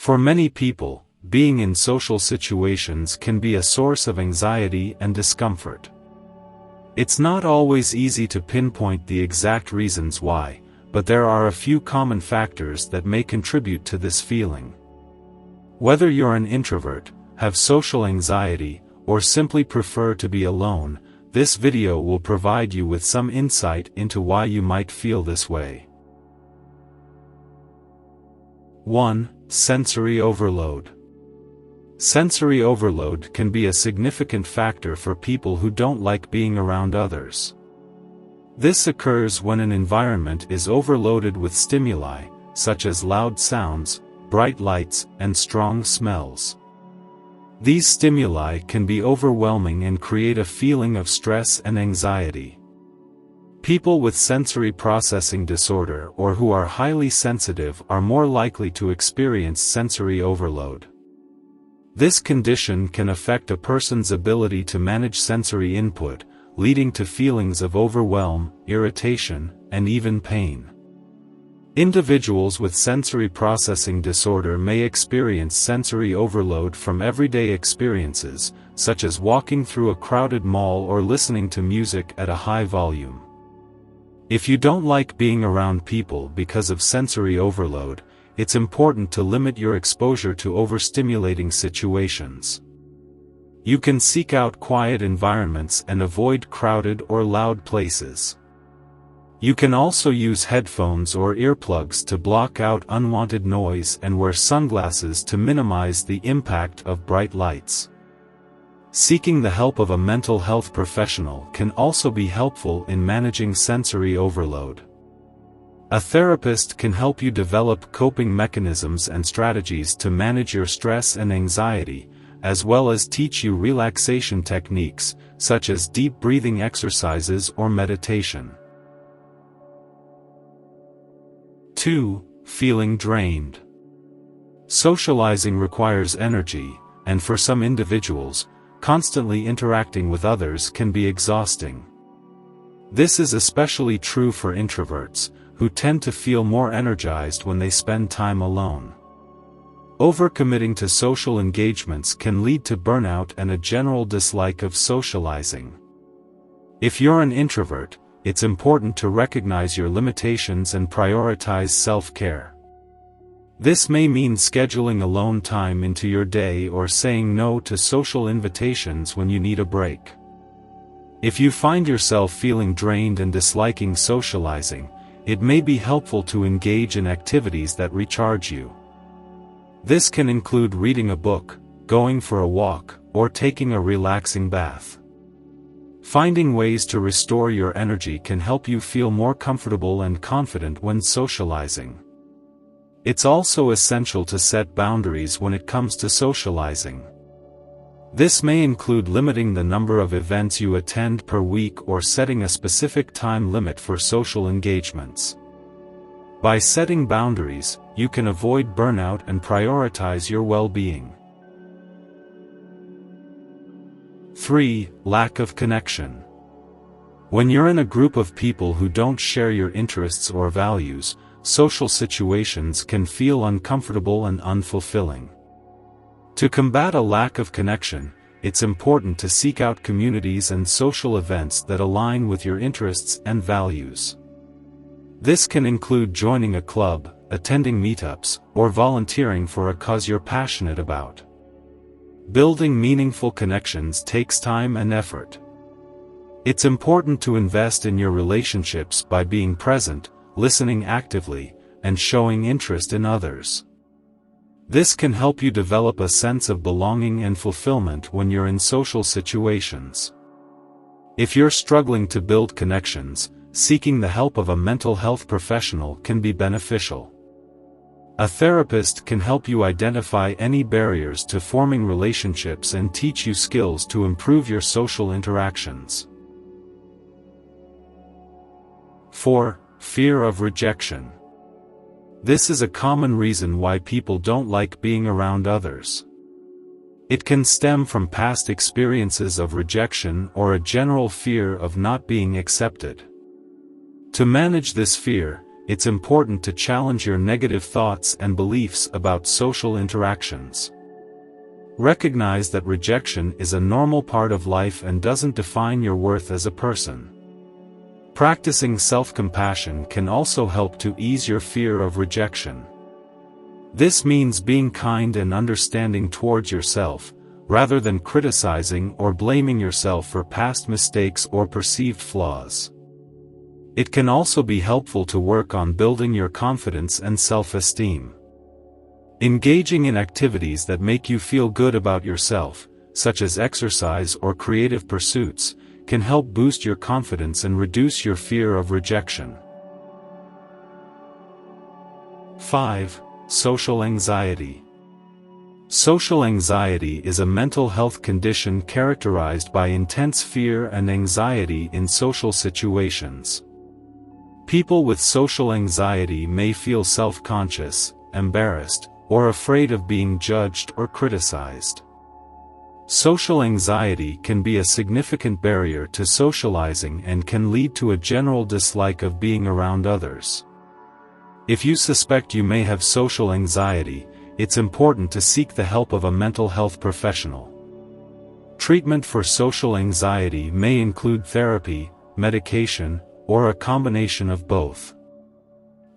For many people, being in social situations can be a source of anxiety and discomfort. It's not always easy to pinpoint the exact reasons why, but there are a few common factors that may contribute to this feeling. Whether you're an introvert, have social anxiety, or simply prefer to be alone, this video will provide you with some insight into why you might feel this way. 1. Sensory overload. Sensory overload can be a significant factor for people who don't like being around others. This occurs when an environment is overloaded with stimuli, such as loud sounds, bright lights, and strong smells. These stimuli can be overwhelming and create a feeling of stress and anxiety. People with sensory processing disorder or who are highly sensitive are more likely to experience sensory overload. This condition can affect a person's ability to manage sensory input, leading to feelings of overwhelm, irritation, and even pain. Individuals with sensory processing disorder may experience sensory overload from everyday experiences, such as walking through a crowded mall or listening to music at a high volume. If you don't like being around people because of sensory overload, it's important to limit your exposure to overstimulating situations. You can seek out quiet environments and avoid crowded or loud places. You can also use headphones or earplugs to block out unwanted noise and wear sunglasses to minimize the impact of bright lights. Seeking the help of a mental health professional can also be helpful in managing sensory overload. A therapist can help you develop coping mechanisms and strategies to manage your stress and anxiety, as well as teach you relaxation techniques, such as deep breathing exercises or meditation. 2. Feeling drained. Socializing requires energy, and for some individuals, constantly interacting with others can be exhausting. This is especially true for introverts, who tend to feel more energized when they spend time alone. Overcommitting to social engagements can lead to burnout and a general dislike of socializing. If you're an introvert, it's important to recognize your limitations and prioritize self-care. This may mean scheduling alone time into your day or saying no to social invitations when you need a break. If you find yourself feeling drained and disliking socializing, it may be helpful to engage in activities that recharge you. This can include reading a book, going for a walk, or taking a relaxing bath. Finding ways to restore your energy can help you feel more comfortable and confident when socializing. It's also essential to set boundaries when it comes to socializing. This may include limiting the number of events you attend per week or setting a specific time limit for social engagements. By setting boundaries, you can avoid burnout and prioritize your well-being. 3. Lack of connection. When you're in a group of people who don't share your interests or values, social situations can feel uncomfortable and unfulfilling. To combat a lack of connection, it's important to seek out communities and social events that align with your interests and values. This can include joining a club, attending meetups, or volunteering for a cause you're passionate about. Building meaningful connections takes time and effort. It's important to invest in your relationships by being present, listening actively, and showing interest in others. This can help you develop a sense of belonging and fulfillment when you're in social situations. If you're struggling to build connections, seeking the help of a mental health professional can be beneficial. A therapist can help you identify any barriers to forming relationships and teach you skills to improve your social interactions. 4. Fear of rejection. This is a common reason why people don't like being around others. It can stem from past experiences of rejection or a general fear of not being accepted. To manage this fear, it's important to challenge your negative thoughts and beliefs about social interactions. Recognize that rejection is a normal part of life and doesn't define your worth as a person. Practicing self-compassion can also help to ease your fear of rejection. This means being kind and understanding towards yourself, rather than criticizing or blaming yourself for past mistakes or perceived flaws. It can also be helpful to work on building your confidence and self-esteem. Engaging in activities that make you feel good about yourself, such as exercise or creative pursuits, can help boost your confidence and reduce your fear of rejection. 5. Social anxiety. Social anxiety is a mental health condition characterized by intense fear and anxiety in social situations. People with social anxiety may feel self-conscious, embarrassed, or afraid of being judged or criticized. Social anxiety can be a significant barrier to socializing and can lead to a general dislike of being around others. If you suspect you may have social anxiety, it's important to seek the help of a mental health professional. Treatment for social anxiety may include therapy, medication, or a combination of both.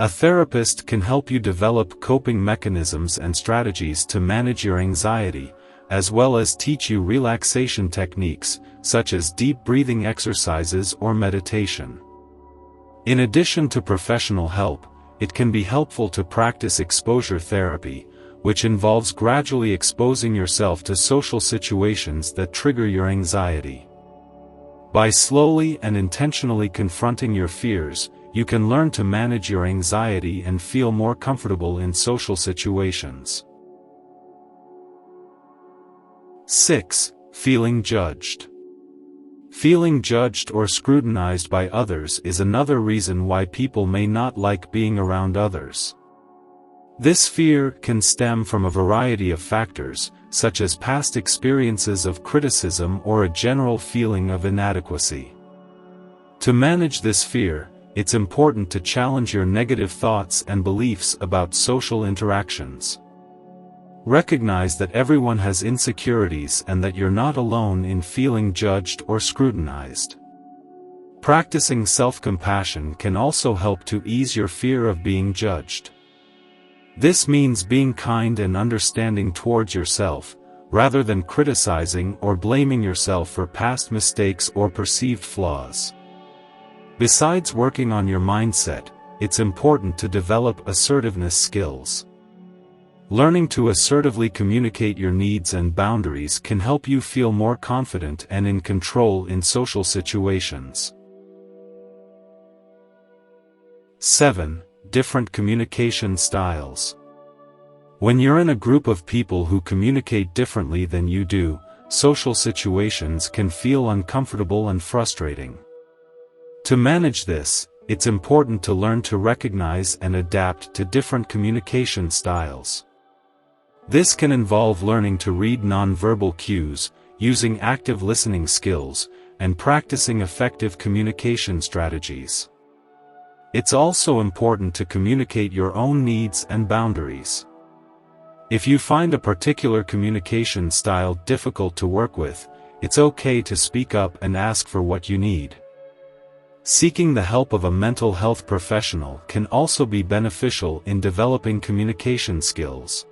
A therapist can help you develop coping mechanisms and strategies to manage your anxiety, as well as teach you relaxation techniques, such as deep breathing exercises or meditation. In addition to professional help, it can be helpful to practice exposure therapy, which involves gradually exposing yourself to social situations that trigger your anxiety. By slowly and intentionally confronting your fears, you can learn to manage your anxiety and feel more comfortable in social situations. 6. Feeling judged. Feeling judged or scrutinized by others is another reason why people may not like being around others. This fear can stem from a variety of factors, such as past experiences of criticism or a general feeling of inadequacy. To manage this fear, it's important to challenge your negative thoughts and beliefs about social interactions. Recognize that everyone has insecurities and that you're not alone in feeling judged or scrutinized. Practicing self-compassion can also help to ease your fear of being judged. This means being kind and understanding towards yourself, rather than criticizing or blaming yourself for past mistakes or perceived flaws. Besides working on your mindset, it's important to develop assertiveness skills. Learning to assertively communicate your needs and boundaries can help you feel more confident and in control in social situations. 7. Different communication styles. When you're in a group of people who communicate differently than you do, social situations can feel uncomfortable and frustrating. To manage this, it's important to learn to recognize and adapt to different communication styles. This can involve learning to read nonverbal cues, using active listening skills, and practicing effective communication strategies. It's also important to communicate your own needs and boundaries. If you find a particular communication style difficult to work with, it's okay to speak up and ask for what you need. Seeking the help of a mental health professional can also be beneficial in developing communication skills.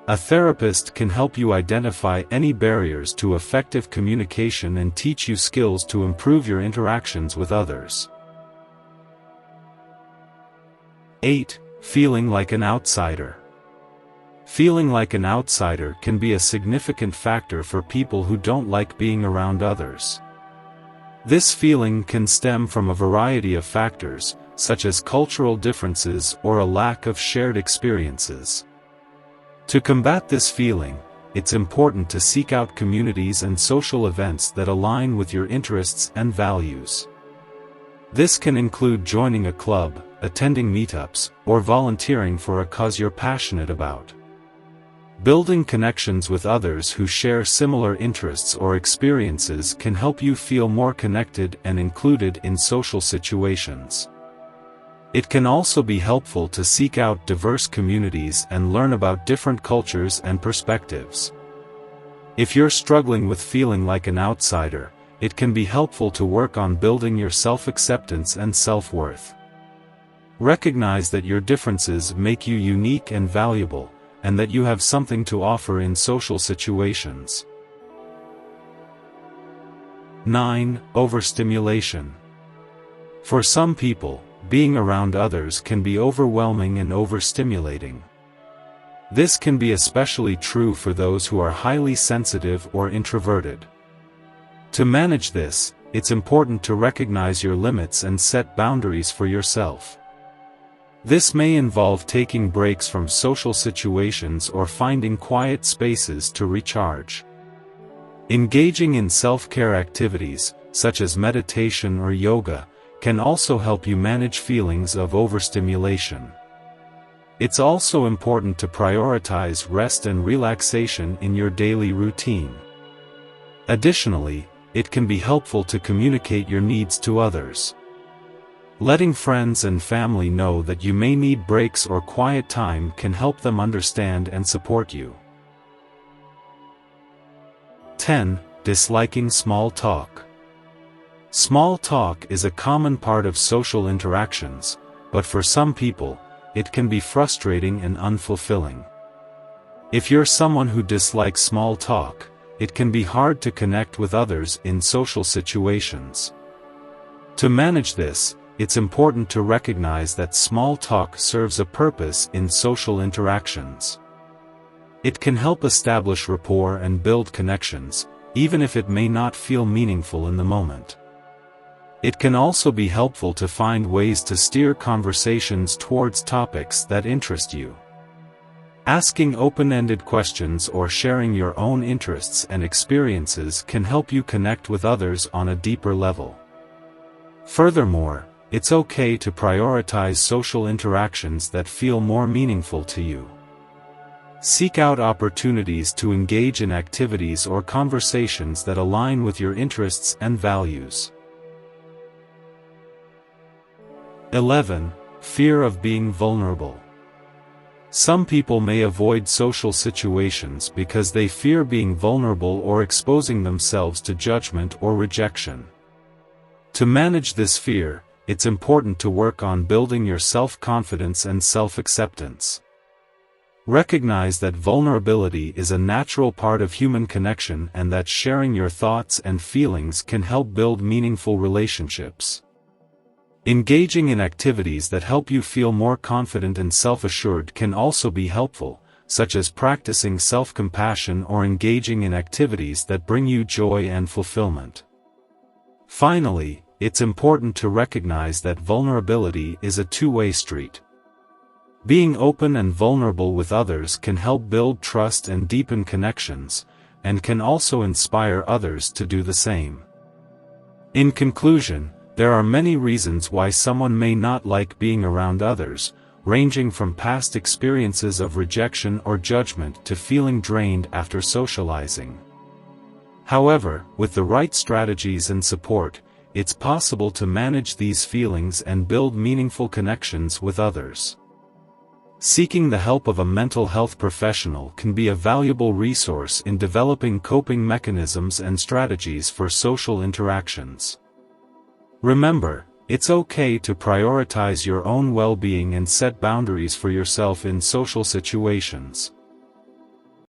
A therapist can help you identify any barriers to effective communication and teach you skills to improve your interactions with others. 8. Feeling like an outsider. Feeling like an outsider can be a significant factor for people who don't like being around others. This feeling can stem from a variety of factors, such as cultural differences or a lack of shared experiences. To combat this feeling, it's important to seek out communities and social events that align with your interests and values. This can include joining a club, attending meetups, or volunteering for a cause you're passionate about. Building connections with others who share similar interests or experiences can help you feel more connected and included in social situations. It can also be helpful to seek out diverse communities and learn about different cultures and perspectives. If you're struggling with feeling like an outsider, it can be helpful to work on building your self-acceptance and self-worth. Recognize that your differences make you unique and valuable, and that you have something to offer in social situations. 9. Overstimulation. For some people, being around others can be overwhelming and overstimulating. This can be especially true for those who are highly sensitive or introverted. To manage this, it's important to recognize your limits and set boundaries for yourself. This may involve taking breaks from social situations or finding quiet spaces to recharge. Engaging in self-care activities, such as meditation or yoga, can also help you manage feelings of overstimulation. It's also important to prioritize rest and relaxation in your daily routine. Additionally, it can be helpful to communicate your needs to others. Letting friends and family know that you may need breaks or quiet time can help them understand and support you. 10. Disliking small talk. Small talk is a common part of social interactions, but for some people, it can be frustrating and unfulfilling. If you're someone who dislikes small talk, it can be hard to connect with others in social situations. To manage this, it's important to recognize that small talk serves a purpose in social interactions. It can help establish rapport and build connections, even if it may not feel meaningful in the moment. It can also be helpful to find ways to steer conversations towards topics that interest you. Asking open-ended questions or sharing your own interests and experiences can help you connect with others on a deeper level. Furthermore, it's okay to prioritize social interactions that feel more meaningful to you. Seek out opportunities to engage in activities or conversations that align with your interests and values. 11. Fear of being vulnerable. Some people may avoid social situations because they fear being vulnerable or exposing themselves to judgment or rejection. To manage this fear, it's important to work on building your self-confidence and self-acceptance. Recognize that vulnerability is a natural part of human connection and that sharing your thoughts and feelings can help build meaningful relationships. Engaging in activities that help you feel more confident and self-assured can also be helpful, such as practicing self-compassion or engaging in activities that bring you joy and fulfillment. Finally, it's important to recognize that vulnerability is a two-way street. Being open and vulnerable with others can help build trust and deepen connections, and can also inspire others to do the same. In conclusion, there are many reasons why someone may not like being around others, ranging from past experiences of rejection or judgment to feeling drained after socializing. However, with the right strategies and support, it's possible to manage these feelings and build meaningful connections with others. Seeking the help of a mental health professional can be a valuable resource in developing coping mechanisms and strategies for social interactions. Remember, it's okay to prioritize your own well-being and set boundaries for yourself in social situations.